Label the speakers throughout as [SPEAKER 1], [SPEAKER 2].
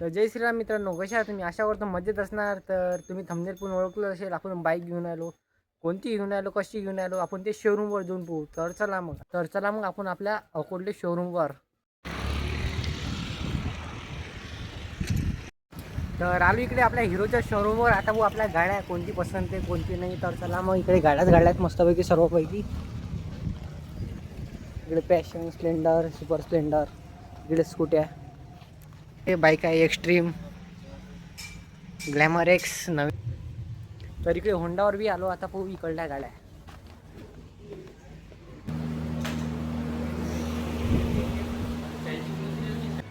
[SPEAKER 1] तर जय श्रीराम मित्रांनो, कशा आहात तुम्ही? आशा करतो मजेत असणार. तर तुम्ही थंबनेल पण ओळखलं असेल, आपण बाईक घेऊन आलो. कोणती घेऊन आलो, कशी घेऊन आलो, आपण ते शोरूमवर जाऊन पाहू. तर चला मग आपण आपल्या अकोले शोरूमवर. तर आलो इकडे आपल्या हिरोच्या शोरूमवर. आता भाऊ आपल्या गाड्या कोणती पसंत आहे कोणती नाही. तर चला मग इकडे गाड्याच मस्तपैकी सर्वपैकी. इकडे पॅशन, स्प्लेंडर, सुपर स्प्लेंडर, इकडे स्कूट्या, हे बाईक आहे एक्स्ट्रीम, ग्लॅमर एक्स नवीन. तर इकडे होंडावर बी आलो. आता पाहू इकडल्या गाड्या.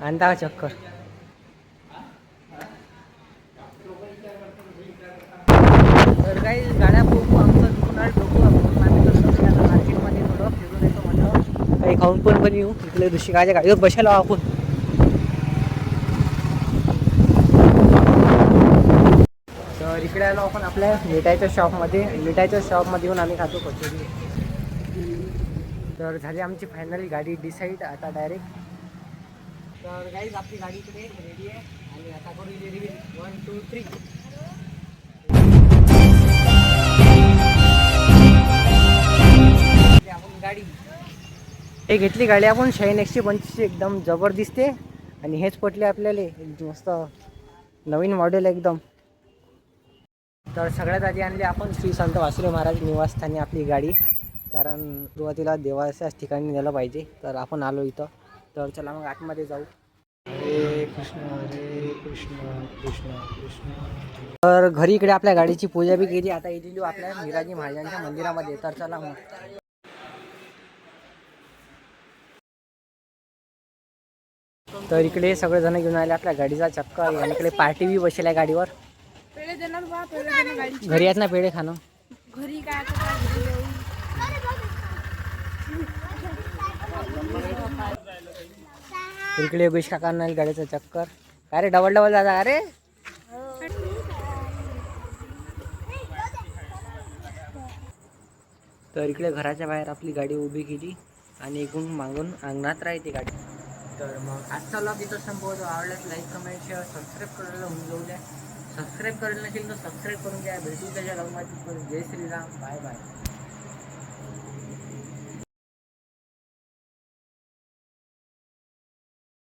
[SPEAKER 1] आणता चक्कर. तर काही गाड्या पाहू. आमचं दुकानात डोकं मार्केटमध्ये थोडं फिरून येतो म्हटलं. काही खाऊन पण येऊ. इकडे ऋषिकाच्या गाडीवर बसायला आपण. तर इकडे आलो आपण आपल्या मिठाईच्या शॉपमध्ये. मिठाईच्या शॉपमध्ये येऊन आम्ही खातो कचोरी. तर झाली आमची फायनली गाडी डिसाईड. आता डायरेक्ट. तर गाईज आपली गाडी इकडे रेडी आहे आणि आता करू रिव्हिल. 1 2 3. आपण गाडी हे घेतली गाडी आपण शाईन 125 एकदम जबर दिसते. आणि हेच पटले आपल्याला, मस्त नवीन मॉडेल एकदम. तर सगळ्यात आधी आणली आपण श्री संत वासुदेव महाराज निवासस्थानी आपली गाडी, कारण सुरुवातीला देवाच्याच ठिकाणी नेलं पाहिजे. तर आपण आलो इथं. तर चला मग आतमध्ये जाऊ. हरे कृष्ण कृष्ण कृष्ण. तर घरी इकडे आपल्या गाडीची पूजा बी केली. आता इथे आपल्या मिराजी महाराजांच्या मंदिरामध्ये. तर चला मग. तर इकडे सगळेजण घेऊन आले आपल्या गाडीचा चक्कर. आणि इकडे पार्टी बी बसल्या गाडीवर. घरी आहेत ना पेढे खाणं.
[SPEAKER 2] घरी काय
[SPEAKER 1] इकडे योगेश काकांना गाडीचा चक्कर. काय रे डबल डबल दादा? अरे तर इकडे घराच्या बाहेर आपली गाडी उभी केली आणि इकडून मागून अंगणात राहते गाडी. तर मग आजचा व्लॉग इथं संपवतो. आवडल्यास लाईक कमेंट शेअर सबस्क्राईब करायला होऊन जाऊ द्या. सबस्क्राईब करायला नसेल तर सबस्क्राईब करून घ्या. भेटू त्याच्या व्लॉगमध्ये. जय श्रीराम. Bye bye.